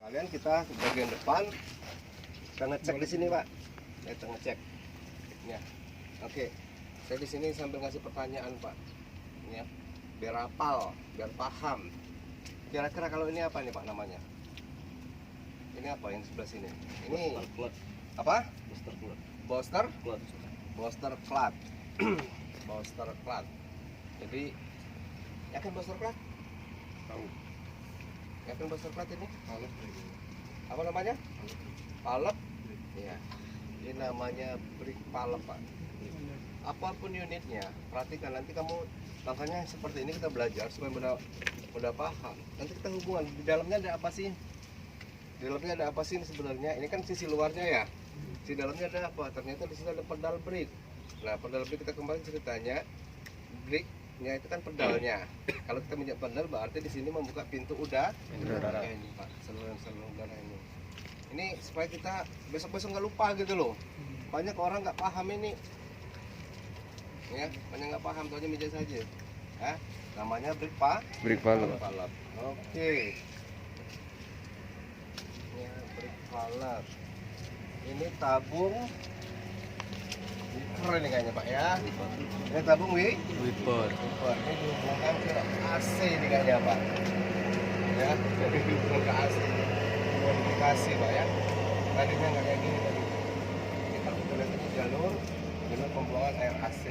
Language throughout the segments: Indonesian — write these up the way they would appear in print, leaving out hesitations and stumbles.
Kalian kita ke bagian depan, kita ngecek di sini Pak. Kita ngecek. Ya, oke. Saya di sini sambil ngasih pertanyaan Pak. Ya, biar hafal, biar paham. Kira-kira kalau ini apa nih Pak namanya? Ini apa yang sebelah sini? Ini apa? Booster clutch. Booster? Clutch. Booster clutch. Booster clutch. Jadi, yakin booster clutch? Tahu. Yakin booster clutch ini? Kalau Apa namanya? Palep? Iya. Ini namanya brake palep Pak. Apapun unitnya, perhatikan nanti kamu, makanya seperti ini kita belajar supaya mudah paham. Nanti kita hubungan di dalamnya ada apa sih? Di dalamnya ada apa sih sebenarnya? Ini kan sisi luarnya ya. Di dalamnya ada apa? Ternyata di sini ada pedal brake. Nah, pedal brake kita kemarin ceritanya brake-nya itu kan pedalnya. Kalau kita minyak pedal berarti di sini membuka pintu udara. Ini Pak, saluran udara ini. Ini supaya kita besok-besok nggak lupa gitu loh. Banyak orang nggak paham ini. Ya, banyak nggak paham, soalnya meja saja. Ya, namanya brake valve. Oke. Ya, brake valve. Ini tabung wiper ini kayaknya Pak ya. Ini tabung Wiper. wiper. Ini dihubungkan ke AC ini kayaknya Pak. Ya, jadi dihubungkan ke AC. Modifikasi Pak ya. Tadinya nggak kayak gini tadi. Ini kalau kita lihat ini jalur pembuangan air AC.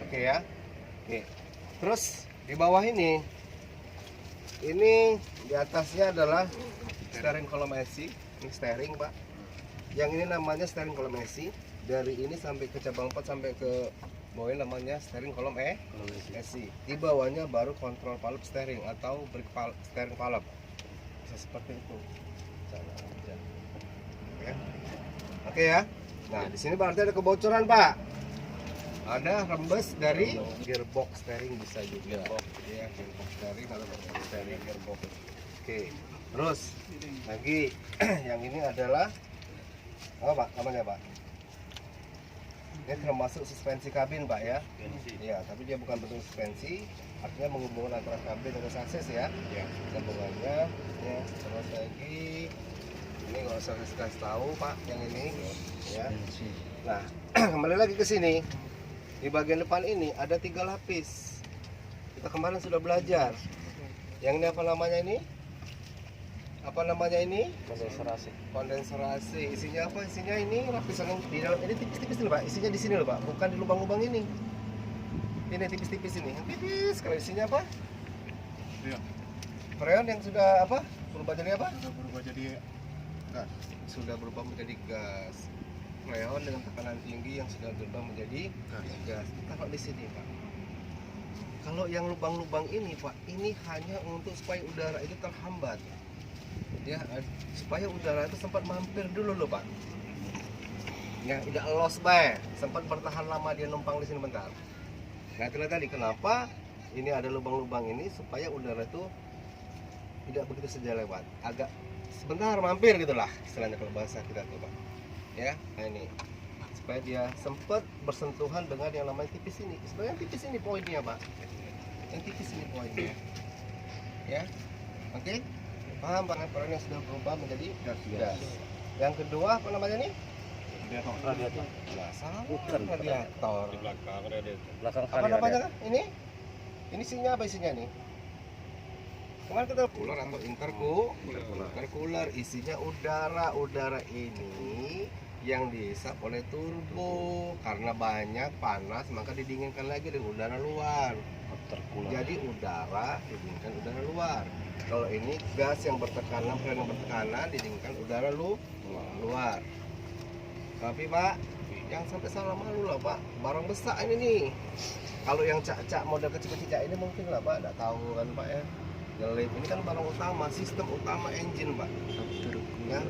Oke ya. Oke. Terus di bawah ini di atasnya adalah steering column AC. Ini steering Pak. Yang ini namanya steering column AC. Dari ini sampai ke cabang 4 sampai ke bawah ini namanya steering column AC. Di bawahnya baru control valve steering atau brake valve, steering valve. Bisa seperti itu. Cara aja. Oke. Oke ya. Nah, di sini berarti ada kebocoran, Pak. Ada rembes dari gearbox steering bisa juga. Ya, gearbox steering atau steering gearbox. Oke. Terus lagi yang ini adalah apa Pak? Namanya Pak? Ini termasuk suspensi kabin Pak ya? Iya, tapi dia bukan bentuk suspensi, artinya menghubungkan antara kabin dan chassis ya. Sambungannya. Ya, terus lagi ini nggak usah kasih tahu Pak yang ini ya. Nah, kembali lagi ke sini. Di bagian depan ini ada 3 lapis. Kita kemarin sudah belajar. Yang ini apa namanya ini? Apa namanya ini? Kondenserasi. Isinya apa? Isinya ini lapisan yang di dalam ini tipis-tipis nih Pak. Isinya di sini loh Pak, bukan di lubang-lubang ini. Ini tipis-tipis ini. Yang tipis. Kalau isinya apa? Iya. Freon yang sudah apa? Berubah jadi apa? Berubah jadi gas. Sudah berubah menjadi gas. Freon dengan tekanan tinggi yang sudah berubah menjadi gas. Kita taruh di sini Pak. Kalau yang lubang-lubang ini Pak, ini hanya untuk supaya udara itu terhambat. Ya, supaya udara itu sempat mampir dulu loh Pak. Ya, tidak lost bay, sempat bertahan lama dia numpang di sini bentar. Nah, itulah tadi kenapa ini ada lubang-lubang ini supaya udara itu tidak begitu saja lewat, agak sebentar mampir gitulah istilahnya kalau bahasa kita tuh Pak. Ya, nah ini supaya dia sempat bersentuhan dengan yang namanya tipis ini. Sebenarnya tipis ini poinnya Pak. Yang tipis ini poinnya. Ya, oke. Paham Pak, peran yang sudah berubah menjadi gas. Yang kedua apa namanya nih? Radiator. Nah, salah. Bukan radiator. Di belakang radiator. Belakang Apa namanya kan? Ini isinya apa isinya nih? Kemarin kita cooler atau intercooler. Isinya udara. Udara ini yang dihisap oleh turbo karena banyak panas maka didinginkan lagi dengan udara luar. Jadi udara didinginkan udara luar. Kalau ini gas yang bertekanan, freon yang bertekanan didinginkan udara luar. Tapi Pak, yang sampai salah malu lah Pak. Barang besar ini nih. Kalau yang cak-cak model kecil-kecil ini mungkin lah Pak, enggak tahu kan Pak ya. Nyelip ini kan barang utama, sistem utama engine Pak. Ya.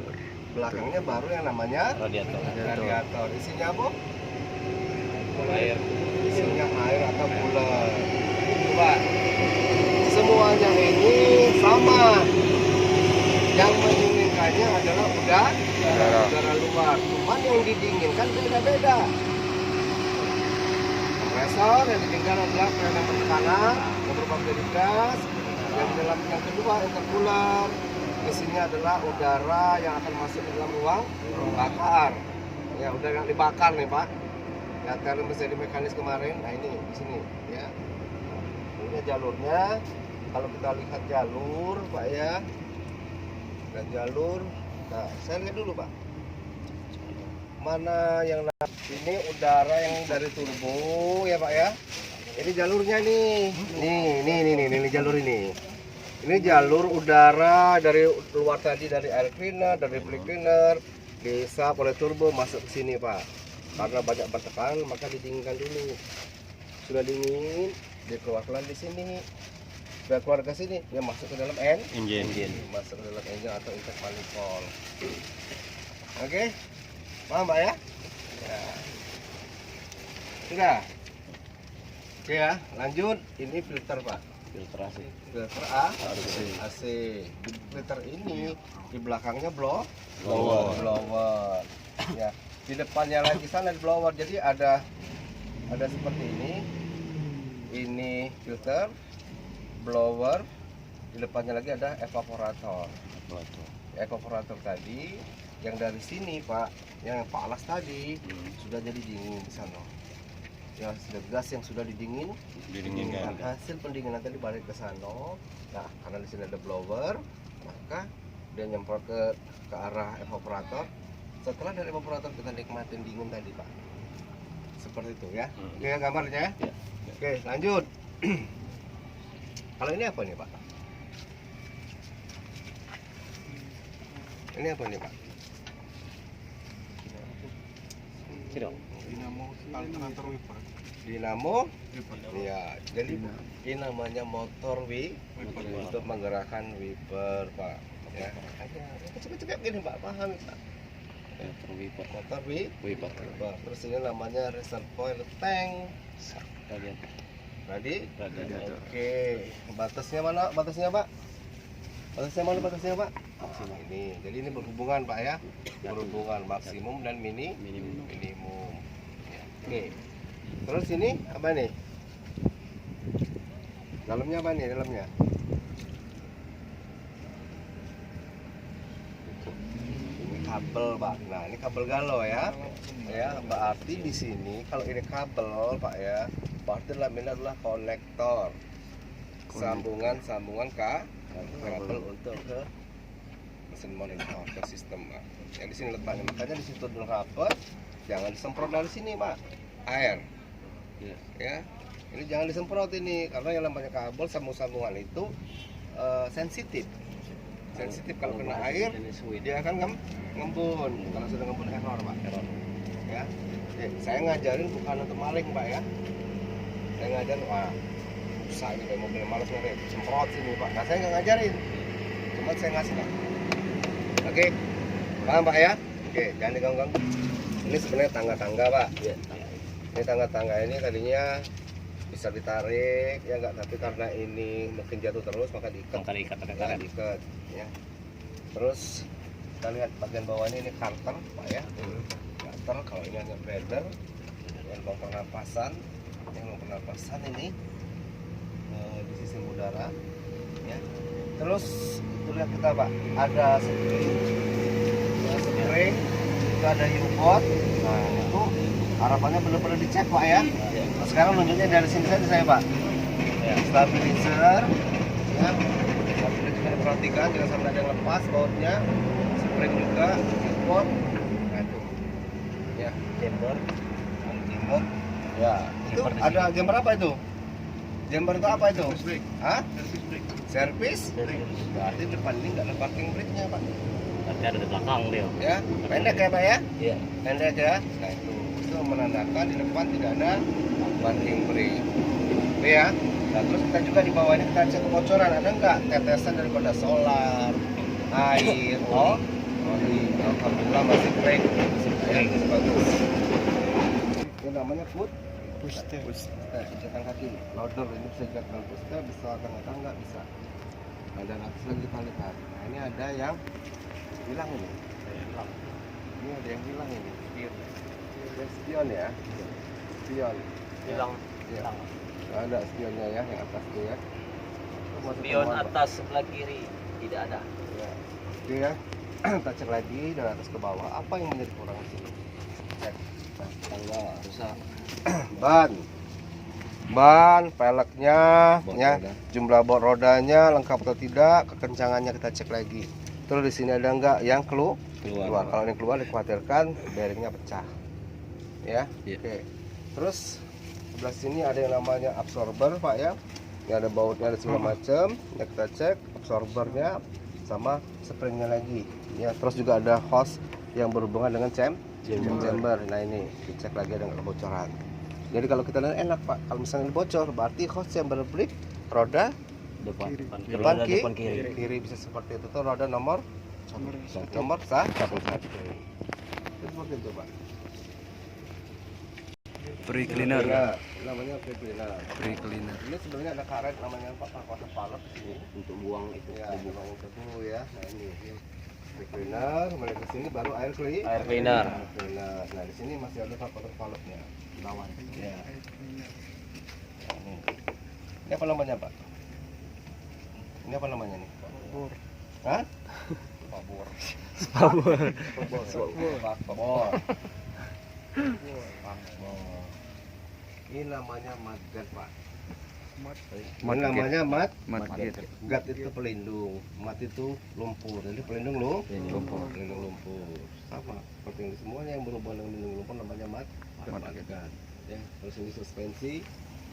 Belakangnya baru yang namanya radiator. Isinya apa? Air. Isinya air atau cooler. Coba. Semuanya ini sama. Yang mendinginkannya adalah udara luar. Cuman yang didinginkan beda-beda. Kompresor yang didinginkan adalah freon yang bertekanan, yang berubah menjadi gas. Yang kedua intercooler. Di sini adalah udara yang akan masuk ke dalam ruang bakar. Ya, udara yang dibakar nih Pak. Ya, term mesin mekanis kemarin. Nah ini di sini ya. Ini jalurnya. Kalau kita lihat jalur Pak ya. Dan jalur. Nah, saya lihat dulu Pak. Mana yang ini udara yang dari turbo ya Pak ya. Ini jalurnya nih. Nih jalur ini. Ini jalur udara dari luar tadi, dari air cleaner, dari brake cleaner, dihisap oleh turbo masuk ke sini Pak. Karena banyak bertekanan maka didinginkan dulu. Sudah dingin, dikeluarkan di sini. Sudah keluar ke sini, dia masuk ke dalam engine. Masuk ke dalam engine atau intake manifold. Oke, paham Pak ya? Ya. Sudah. Oke ya, lanjut. Ini filter Pak. Filter AC. Di filter ini di belakangnya blower. Ya, di depannya lagi sana blower. Jadi ada seperti ini. Ini filter, blower. Di depannya lagi ada evaporator. Evaporator tadi yang dari sini Pak, yang panas tadi sudah jadi dingin di sana. Ya, sudah gas yang sudah didinginkan. Hasil pendinginan tadi balik ke sana. Nah, karena di sini ada blower, maka dia nyemprot ke arah evaporator. Setelah dari evaporator kita nikmatin dingin tadi Pak. Seperti itu ya. Oke, gambarnya ya. Oke, lanjut. Kalau ini apa nih Pak? Ini apa nih Pak? Dinamo alternator wiper. Dinamo. Ya, jadi ini namanya motor wiper untuk menggerakkan wiper Pak. Ya, cepet-cepet gini Pak, paham Pak? Motor wiper. Terus ini namanya reservoir tank. Tadi. Oke, batasnya mana? Batasnya Pak? Batasnya Pak? Ini. Jadi ini berhubungan Pak ya. Berhubungan maksimum dan minimum. Ya. Oke. Terus ini apa nih? Dalamnya apa nih? Dalamnya? Ini kabel Pak. Nah ini kabel galau ya. Ya berarti di sini kalau ini kabel Pak ya, berarti dalamnya adalah konektor. Sambungan kabel untuk ke mesin monitor ke sistem Pak. Ya di sini letaknya, makanya di situ dulu kabel, jangan disemprot dari sini Pak, air. Ya, ini jangan disemprot ini karena yang namanya kabel sambungan itu sensitif. Kalau kena air dia akan ngembun. Kalau sudah ngembun error Pak. Ya, saya ngajarin bukan untuk maling Pak ya. Saya ngajarin susah ini kayak mobil malas nih, semprot sini Pak. Nah saya nggak ngajarin, cuma saya ngasih Pak. Oke, paham Pak ya? Oke, jangan diganggu. Ini sebenarnya tangga-tangga Pak. Ini tangga-tangga ini tadinya bisa ditarik ya nggak, tapi karena ini mungkin jatuh terus maka diikat. Diikat ya. Terus kita lihat bagian bawah ini karter Pak ya. Karter, kalau ini hanya breather, yang lubang pernapasan, ini di sisi udara ya. Terus itu lihat kita Pak, ada spring, itu ada U-bolt. Nah itu harapannya benar-benar dicek Pak ya. Nah, sekarang nunjuknya dari sini saja saya Pak. Stabilizer ya, stabilizer juga diperhatikan jangan sampai ada yang lepas bautnya. Spring juga, U-bolt. Nah itu ya, jumper ya. Itu ada jumper apa itu? Jumper itu apa itu? Hah? Servis? Berarti depan ini nggak ada parking brake-nya Pak. Tapi ada di belakang dia. Ya, pendek ya Pak ya? Iya. Pendek ya. Nah itu menandakan di depan tidak ada parking brake. Oke ya. Nah terus kita juga di bawah ini kita cek kebocoran, ada nggak tetesan daripada solar, air, oli. Alhamdulillah masih clean. Ya, bagus. Ini namanya pushter. Pijakan kaki, loader ini bisa juga dengan pushter, bisa tangga-tangga bisa. Ada atas lagi kita lihat. Nah ini ada yang hilang ini. Ini ada yang hilang ini. Spion ya. Spion. Hilang. Ya. Ada spionnya ya, yang atas tuh ya. Spion atas sebelah kiri tidak ada. Ya. Oke ya. Kita cek lagi dari atas ke bawah apa yang menjadi kurang di sini. Cek. Nah, tangga rusak. Ban peleknya ya, jumlah bor rodanya lengkap atau tidak, kekencangannya kita cek lagi. Terus di sini ada enggak yang keluar? Kalau yang keluar dikhawatirkan bearingnya pecah. Ya. Iya. Oke. Terus sebelah sini ada yang namanya absorber, Pak ya. Ini ada bautnya ada segala macam. Ya kita cek absorbernya sama springnya lagi. Ya, terus juga ada hose yang berhubungan dengan chamber. Nah, ini dicek lagi ada nggak kebocoran. Jadi kalau kita lihat enak Pak, kalau misalnya ini bocor berarti hose yang berbelit roda Depan depan kiri. kiri bisa seperti itu tuh roda nomor satu. Itu seperti itu Pak. Free cleaner. Nah, namanya free cleaner. Free cleaner. Ini sebenarnya ada karet namanya Pak water pallet di sini untuk buang itu ya, buang debu ya. Nah ini free cleaner, kemudian ke sini baru air cleaner. Nah di sini masih ada water palletnya di bawah. Ya. Nah, ini apa namanya Pak? Ini apa namanya nih? Babor. Hah? Babor. Babor. Ini namanya mudguard Pak. Ini namanya Mudguard. Guard itu pelindung, mat itu lumpur. Jadi pelindung lumpur. Sama seperti ini semuanya yang berhubungan dengan pelindung lumpur namanya mudguard. Ya, terus ini suspensi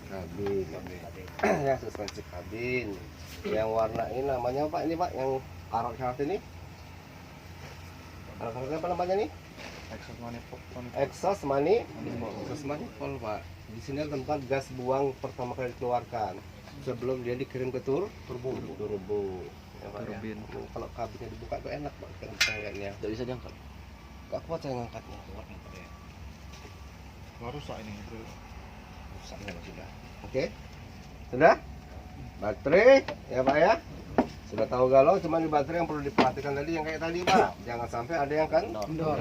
kabin. Ya, suspensi kabin. Yang warna ini namanya Pak, ini Pak yang karat-karat ini. Karat-karatnya apa namanya nih? Exhaust manifold Pak. Di sini ada tempat gas buang pertama kali dikeluarkan sebelum dia dikirim ke turbo. Ya, Pak, ya. Kalau kabinnya dibuka itu enak Pak, kita bisa lihatnya. Tidak bisa diangkat. Gak kuat saya ngangkatnya. Rusak ini. Rusaknya sudah. Oke. Sudah? Baterai ya Pak ya. Sudah tahu galau, cuma di baterai yang perlu diperhatikan tadi yang kayak tadi Pak. Jangan sampai ada yang kan kendor.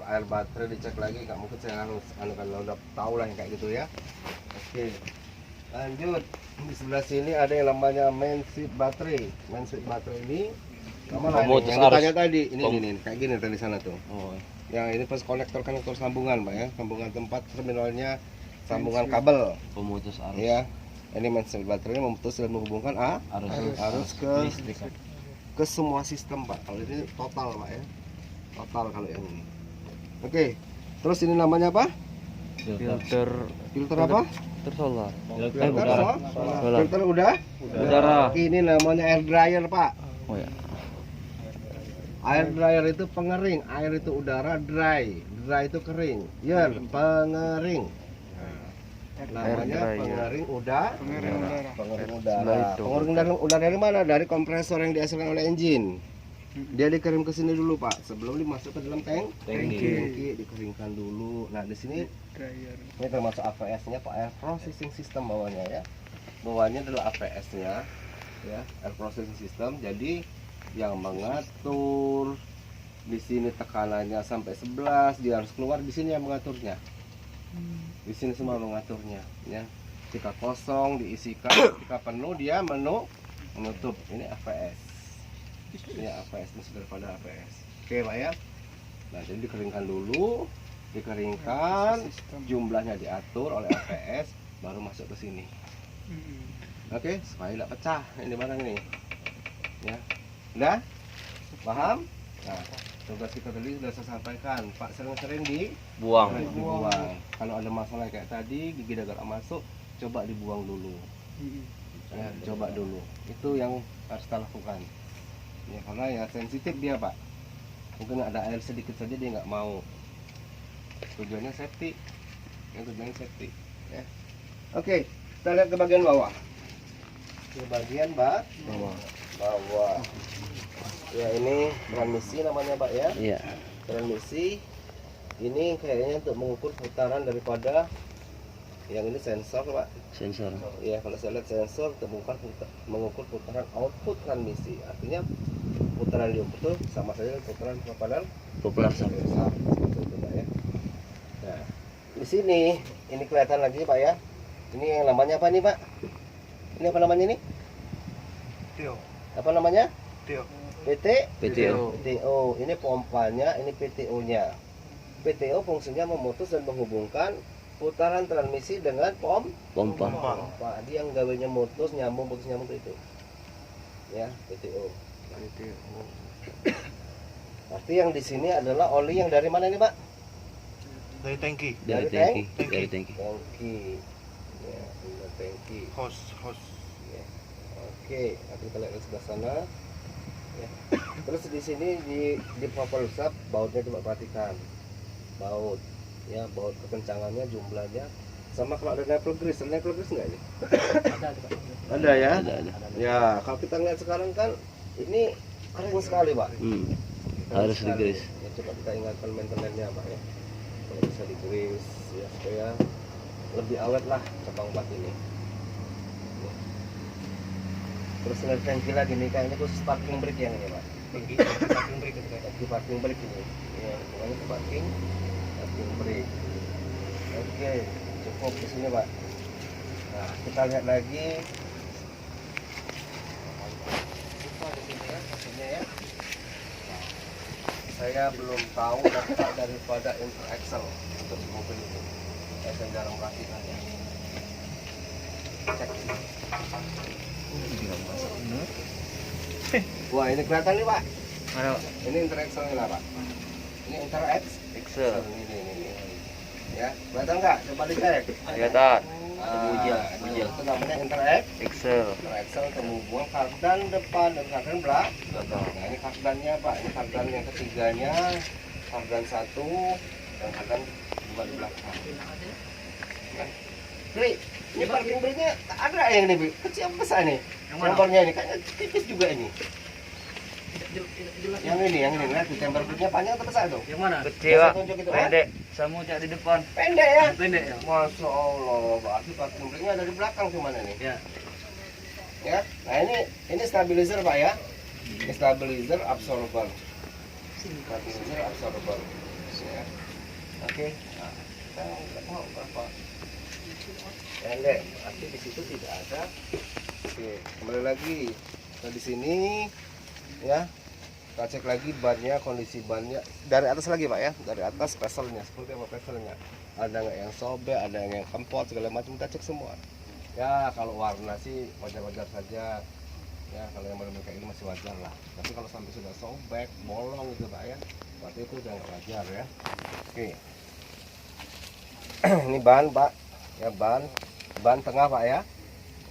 Air baterai dicek lagi, nggak mungkin saya harus kalau udah tahu lah yang kayak gitu ya. Oke. Lanjut. Di sebelah sini ada yang namanya main switch baterai. Main switch baterai ini sama lah Pemutus yang arus. ditanya tadi. Ini kayak gini tadi sana tuh. Oh. Yang ini pas konektor sambungan Pak ya. Sambungan tempat terminalnya sambungan kabel. Pemutus arus. Ya. Ini main switch baterai memutus dan menghubungkan arus ke semua sistem Pak. Kalau ini total Pak ya. Total kalau yang ini. Oke. Terus ini namanya apa? Filter Filter apa? solar. Filter Solar. Filter udara. Ini namanya air dryer Pak. Oh ya. Air dryer itu pengering, air itu udara, dry itu kering. Ya, pengering. Namanya pengering udara. Pengering udara. Pengering udara dari mana? Dari kompresor yang dihasilkan oleh engine. Dia dikirim ke sini dulu Pak, sebelum dimasuk ke dalam tangki dikeringkan dulu. Nah di sini ini termasuk APS-nya Pak, air processing system bawahnya ya. Bawahnya adalah APS-nya, ya, air processing system. Jadi yang mengatur di sini tekanannya sampai 11, dia harus keluar di sini yang mengaturnya. Di sini semua mengaturnya, ya. Jika kosong diisikan, jika penuh dia menutup. Ini APS. Ini APS, ini daripada APS. Oke Pak ya. Nah jadi dikeringkan dulu, jumlahnya diatur oleh APS, baru masuk ke sini. Oke, supaya tidak pecah. Ini barang ini. Ya, udah paham? Nah, tugas kita tadi sudah saya sampaikan. Pak sering-sering Buang. dibuang. Kalau ada masalah kayak tadi, gigi dagar masuk, coba dibuang dulu. Ya, coba dulu. Itu yang harus kita lakukan. Ya, karena ya sensitif dia Pak. Mungkin ada air sedikit saja dia nggak mau. Tujuannya safety. Tujuannya safety. Ya. Oke, kita lihat ke bagian bawah. Ke bagian bawah. Ya ini transmisi namanya Pak ya. Iya. Transmisi ini kayaknya untuk mengukur putaran daripada yang ini sensor Pak. Sensor. Ya kalau saya lihat sensor untuk mengukur putaran output transmisi. Artinya putaran diukur itu sama saja putaran propeller. Seperti itu Pak ya. Nah di sini ini kelihatan lagi Pak ya. Ini yang namanya apa nih Pak? Ini apa namanya nih? Tio. Apa namanya? Tio. PTO. PTO. Ini pompanya, ini PTO-nya. PTO fungsinya memutus dan menghubungkan putaran transmisi dengan Pompa. pompa. Dia yang gawenya mutus nyambung itu. Ya, PTO. Pasti yang di sini adalah oli yang dari mana nih, Pak? Dari tangki. Dari Dari tangki. Dari tangki. Tangki. Ya, ini tangki. Hos. Ya. Oke, nanti kita lihat di sebelah sana. Ya. Terus di sini di propel sub bautnya coba perhatikan. Baut. Ya, baut kekencangannya, jumlahnya. Sama kalau ada nipple grease nggak ini? Ada ya? Ada. Ya, kalau kita lihat sekarang kan ini keren sekali, Pak. Harus digrease. Ya, coba kita ingatkan maintenance-nya, Pak ya. Kalau bisa digrease ya supaya lebih awet lah cabang 4 ini. Ya. Terus ada tangki lagi nih, kayaknya khusus parking brake yang ini, Pak. Parking brake itu kayak parking brake ini. Ya, pokoknya itu parking brake. Oke, cukup di sini, Pak. Nah, kita lihat lagi. Di sini ya, hasilnya ya. Saya belum tahu daftar daripada Inter Excel untuk mobil ini. Saya jarang perhatikan ya. Cek ini. Wah, ini kelihatan nih, Pak. Mana? Ini Inter Excel nih lah, Pak. Ini Inter Excel. Ini. Ya, kelihatan nggak? Coba dicek. Kelihatan. Itu namanya Inter Excel. Excel kemudian kardan depan dan kardan belakang. Nah, ini kardannya, Pak. Ini kardan yang ketiganya, kardan 1 dan kardan 2 di belakang. Nah, Bri, ini parking brake-nya ada yang ini, Bri. Kecil apa besar nih? Tempernya ini kayaknya tipis juga ini. Yang ini, lihat di temper brake-nya panjang atau besar tuh? Yang mana? Saya Kecil, Pak. tunjuk itu, Pendek. Sama cak di depan. Pendek ya? Pendek ya. Masya Allah, berarti parking brake-nya ada di belakang cuman ini. Ya. Ya, nah ini stabilizer, Pak ya. Ini stabilizer absorber. Stabilizer absorber. Ya. Oke. Nah, kita nggak tahu berapa. Pendek, berarti di situ tidak ada. Oke, kembali lagi. Nah, di sini ya. Kita cek lagi bannya, kondisi bannya dari atas lagi, Pak ya. Dari atas peselnya, seperti apa peselnya. Ada nggak yang sobek, ada yang kempot, segala macam kita cek semua. Ya kalau warna sih wajar-wajar saja. Ya kalau yang benar kayak ini masih wajar lah. Tapi kalau sampai sudah sobek, bolong gitu, Pak ya, berarti itu udah nggak wajar ya. Oke. Ini ban, Pak. Ya ban tengah, Pak ya.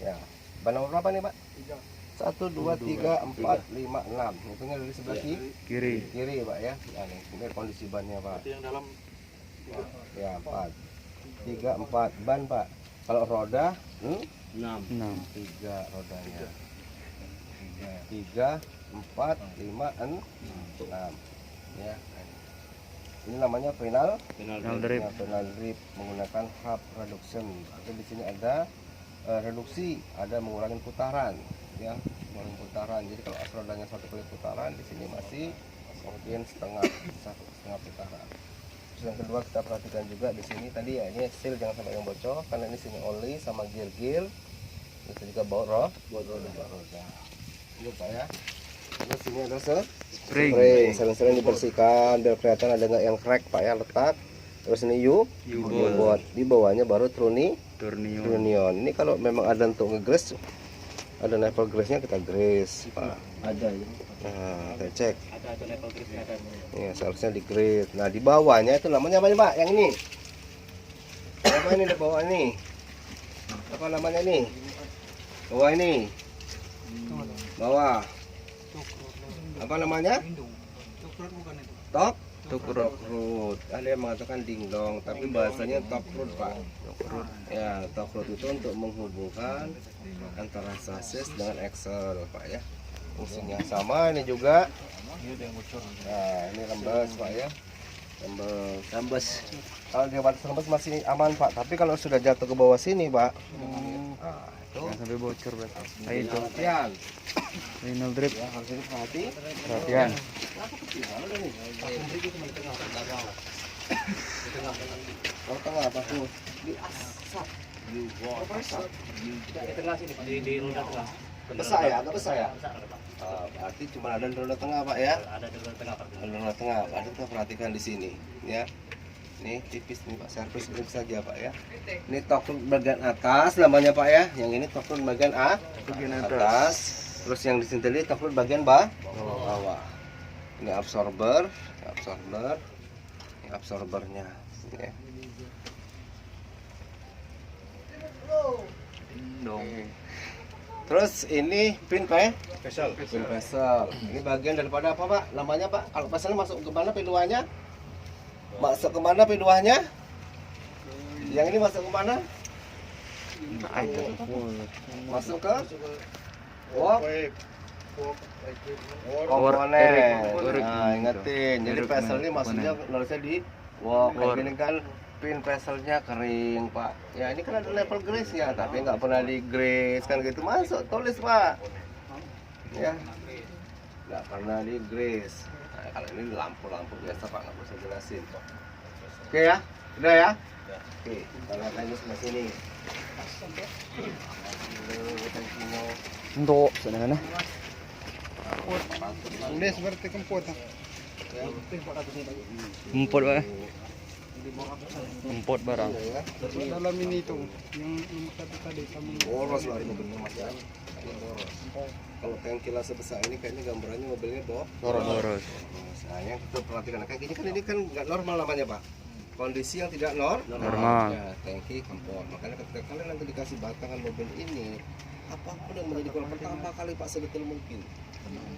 Ya. Ban nomor berapa nih, Pak? 1, 2, 3, 4, 5, 6. Hitungnya dari sebelah kiri, Pak ya. Nah, ini kondisi bannya, Pak. Yang dalam Ya 4, 3, 4 ban, Pak. Kalau roda 6, 3 rodanya. 3, 4, 5, 6. Ya. Ini namanya final drip. Final drip menggunakan hub reduction. Jadi di sini ada reduksi, ada mengurangi putaran. Ya, mengurangi putaran. Jadi kalau rodanya 1 kali putaran, di sini masih mungkin setengah putaran. Terus yang kedua kita perhatikan juga di sini tadi ya, ini seal jangan sampai yang bocor karena ini sini oli sama gear. Itu juga baut roda. Ini, Pak ya. Terus sini ada spring. Sering-sering dibersihkan biar kelihatan ada nggak yang crack, Pak ya, letak. Terus ini U-bolt. Di bawahnya baru turnion. Ini kalau memang ada untuk nge-grease, ada level grease-nya kita grease, Pak. Ada ya. Nah, kita cek. ada level grease ada. Ya, seharusnya di grease. Nah, di bawahnya itu namanya apa nih, Pak? Yang ini. Apa ini di bawah ini? Apa namanya nih? Bawah ini. Bawah. Apa namanya? Top root. Ada yang mengatakan dingdong, tapi bahasanya top root, Pak. Ya, top root itu untuk menghubungkan antara chassis dengan axle, Pak ya. Fungsinya sama. Ini juga. Nah, ini rembes, Pak ya. Rembes. Kalau di batas rembes masih aman, Pak. Tapi kalau sudah jatuh ke bawah sini, Pak. Nah, itu Jangan sampai bocor, Pak. Ayo itu. perhatian. Final drip. Ya, harus perhatian. Perhatian. Kalau tengah apa tuh? Di asap. Di tengah sini, di roda tengah. Besar ya, agak besar ya. Berarti cuma ada di roda tengah Pak ya. Ada di roda tengah Pak. Ada roda tengah. Ada kita perhatikan di sini ya. Nih tipis nih Pak, servis ini saja Pak ya. Ini token bagian atas namanya Pak ya. Yang ini token bagian bagian atas. Terus yang di sini tadi token bagian bawah. Ini absorber, ini absorbernya. Ya. Dong. Terus ini pin Pak, pin pesel. Ini bagian daripada apa Pak? Namanya Pak? Kalau peselnya masuk ke mana P2-nya? Masuk ke mana P2-nya? Yang ini masuk ke mana? Masuk ke komponen. Nah, ingetin. Jadi pesel ini maksudnya nulisnya di wok. Ini kan pin peselnya kering Pak. Ya ini kan ada level grease-nya, tapi nggak pernah di grease kan gitu. Masuk tulis Pak. Ya, nggak pernah di grease. Nah, kalau ini lampu biasa Pak, nggak usah jelasin. Oke ya, udah ya. Oke, kita lihat lagi sebelah sini. Untuk sana. Ini seperti kempot. Empot Pak. Empot barang. Dalam ini itu yang tadi kamu. Boros lah mobilnya Mas ya. Ini boros. Kalau pengkilas sebesar ini kayaknya gambarannya mobilnya Boros. Nah, yang kita perhatikan kayak gini kan ini kan nggak normal namanya Pak. Kondisi yang tidak Normal. Ya, tangki kempot. Makanya ketika kalian nanti dikasih batangan mobil ini, apapun yang menjadi kurang pertama kali Pak sedetail mungkin.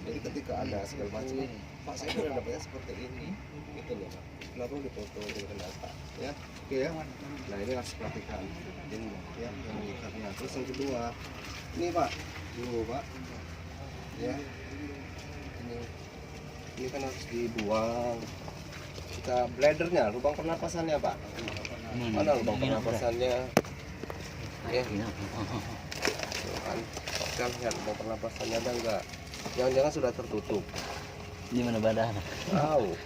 Jadi ketika ada segala macam, Pak saya udah dapatnya seperti ini, gitu loh Pak. Kenapa dipoto dengan data, ya? Oke ya. Nah ini harus perhatikan ini ya yang mengikatnya. Terus yang kedua, ini Pak, dulu Pak, ya. Ini kan harus dibuang. Kita bladernya, lubang pernapasannya Pak. Mana lubang pernapasannya? Ya. Kan lihat lubang pernapasannya ada enggak? Jangan-jangan sudah tertutup. Di mana badan? Tahu.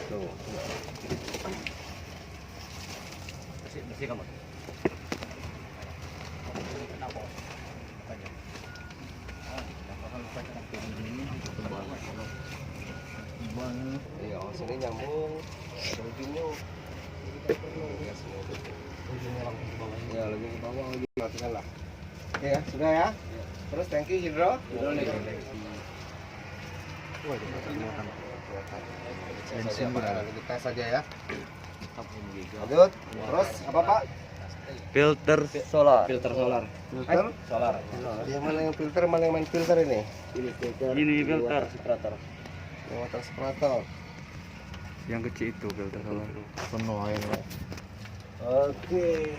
Tuh. Bersih kamu. Iya, sini nyambung. Ada ujungnya. Ya, semua tutup. Ya, lagi ke bawah lagi. Matikan lah. Oke ya, sudah ya. Terus tangki hidro. Bensin kita tes saja ya. Lanjut. Terus apa Pak? Filter solar. Filter. Yang mana yang filter, mana yang main filter ini? Ini filter. Yang water separator. Yang kecil itu filter solar. Penuh air. Oke.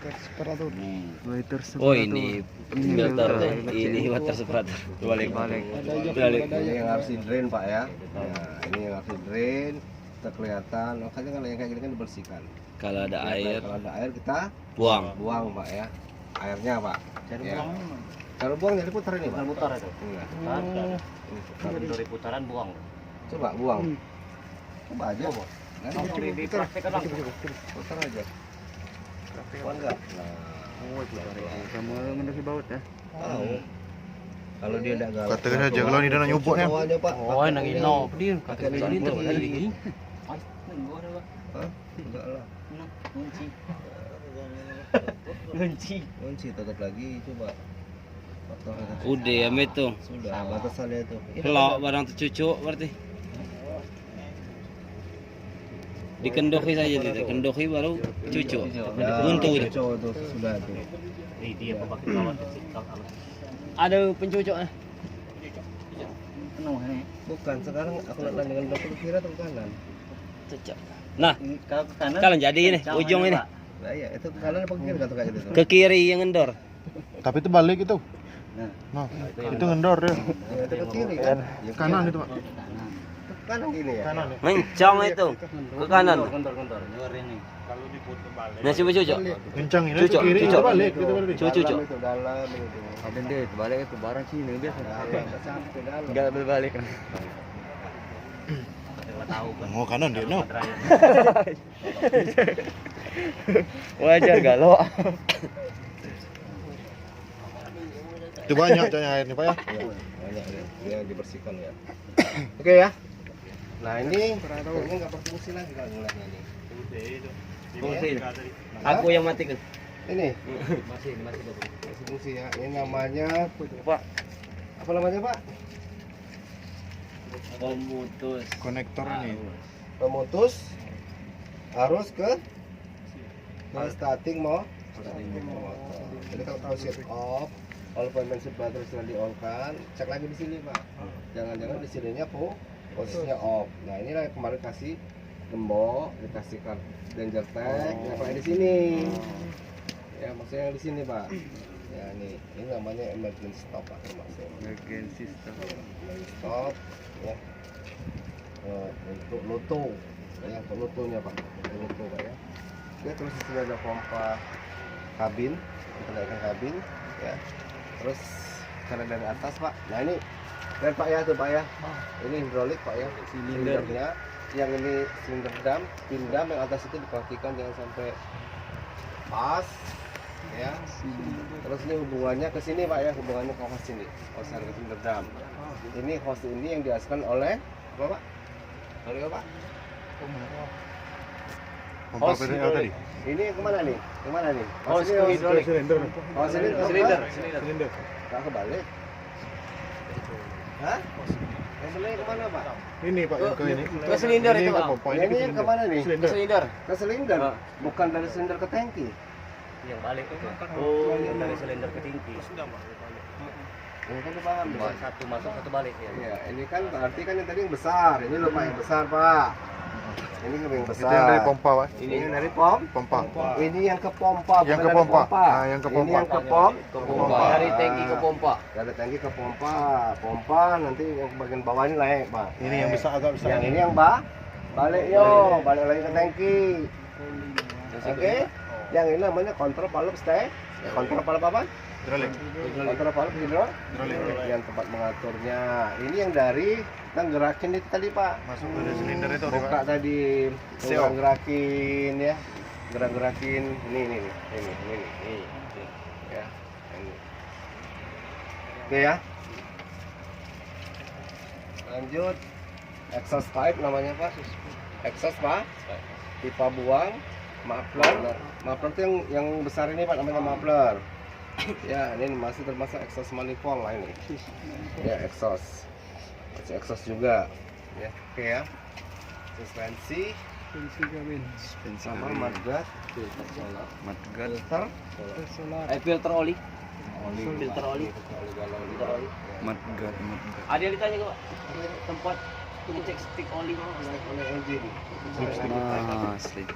Separator. Water Oh ini filter, filter. ini water separator. Balik. Ini yang harus di drain Pak ya. Nah, ini yang harus di drain. Kita kelihatan. Makanya kalau yang kayak gini kan dibersihkan. Kalau ada air, Kalau ada air kita buang. Pak ya. Airnya Pak. Ya. Kalau buang jadi putar ini Pak. Putar itu. Iya. Ini putar. Dari putaran buang. Coba buang. Coba aja. Dipraktekkan langsung. Putar aja. Buang enggak? Nah, Kamu mendaki baut ya. tahu. Kalau dia enggak galak. Katakan saja kalau ini dah nak nyubuknya. Bawahnya Pak. Oh, nang ino. Dia Pakai kata ini itu tuh. lagi. Hah? Enggak lah. Kunci tetap lagi coba. Udah ya itu. Sudah batasannya itu. Kalau barang tercucuk berarti dikendoki saja itu. Kendoki baru cucuk. Buntu itu. Cocok itu sudah itu. Dia pakai kawan Ada pencucuknya. Bukan sekarang aku lihat dengan dokter kira atau ke kanan. Cucuk. Nah, kalau ke kanan. kalau jadi ini ujung ini Nah iya itu ke kanan apa ke kiri kata kayak gitu. ke kiri yang ngendor. Tapi itu balik itu. Nah, itu ngendor ya. Ya, itu ke kiri kan. Ya, Kanan itu Pak. Kanan gini ya. Kanan ya. Mencong itu ke kanan. Kendor nyuar ini. Nah, coba cucuk. Kencang ini Cucuk, ke kiri. cucuk. Itu balik itu berarti. Cucuk. Dalam itu dalam itu. Ada deh balik itu barang sini biasa. Dalam sampai dalam. Enggak berbalik. Tahu kan. Oh kanan dia no. Wajar galau. Itu banyak cahaya air nih Pak ya. Ya, banyak ya. Ini yang dibersihkan ya. Oke ya. Nah ini nggak berfungsi lagi kalau ngeliatnya ini. Fungsi. Aku yang mati kan. Ini Masih masih fungsi ya. Ini namanya Pak. Apa namanya Pak? Pemutus. Konektor ini. Pemutus arus ke starting motor. Jadi kalau tahu set off, all pendensi baterai sudah di on kan, cek lagi di sini Pak. Jangan-jangan di sininya posisinya off. Nah inilah yang kemarin kasih gembok, dikasih danger tag, yang pakai di sini. Ya maksudnya yang di sini Pak. Ya ini namanya emergency stop Pak termasuk. Emergency stop. Emergency stop ya. Untuk loto, ya untuk lotonya Pak, untuk loto Pak ya. Oke, terus di sini ada pompa kabin, kita naikkan kabin, ya. Terus karena dari atas Pak, nah ini dan Pak ya tuh Pak ya, ini hidrolik Pak ya, silindernya, yang ini silinder dam, pin dam yang atas itu diperhatikan jangan sampai pas, ya. Terus ini hubungannya ke sini Pak ya, hubungannya ke hose sini, hose ke silinder dam. Ini hose ini yang dihasilkan oleh apa Pak? Oleh apa? Pompa PDL tadi. Ini yang kemana nih? Kemana nih? Oh, sini, hidrolik. Silinder. Oh, sini Silinder. Silinder. Nggak kebalik. Hah? Yang benar kemana Pak? Ini Pak yang ke ini. Ke silinder Ini itu, ke Pak. pompa, Ini ini ke yang silinder. kemana nih? Silinder. Silinder. Ke silinder. Ah. Bukan dari silinder ke tangki. Yang balik itu. Oh, Yang dari silinder ke tangki. Ini kan paham ya? Satu masuk, satu balik ya. Iya, ini kan berarti kan yang tadi yang besar. Ini loh Pak yang besar Pak. Ini yang Itu besar. yang dari pompa Pak. Ini yang dari pompa. Pompa. Ini yang ke pompa. Yang bukan ke dari pompa. Ah, yang ke Ini pompa. yang ke pompa. Dari tangki ke pompa. Dari tangki ke pompa. Pompa nanti yang bagian bawah ini naik Pak. Ini yang besar agak besar. Yang ini yang balik balik lagi ke tangki. Oke. Yang ini namanya kontrol valve stay. Kontrol valve apa? Hidrolik. Kontrol valve hidrolik. Yang tempat mengaturnya. Ini yang dari kita gerakin itu tadi Pak. Masuk dari silinder itu Buka Pak. tadi Seo. gerakin ya. Gerak-gerakin ini ya. Ini. Oke ya. Lanjut exhaust pipe namanya Pak. Exhaust Pak. Pipa buang, muffler. Muffler itu yang besar ini Pak namanya muffler. Ya, ini masih termasuk exhaust manifold lah ini. Ya, exhaust. Masih exhaust juga. Ya, oke ya. Suspensi sama mudguard, Mudguard. filter, Filter oli. filter oli. Mudguard. Ada yang ditanya kok tempat ngecek stick oli. Oleh engine. Nah, slip.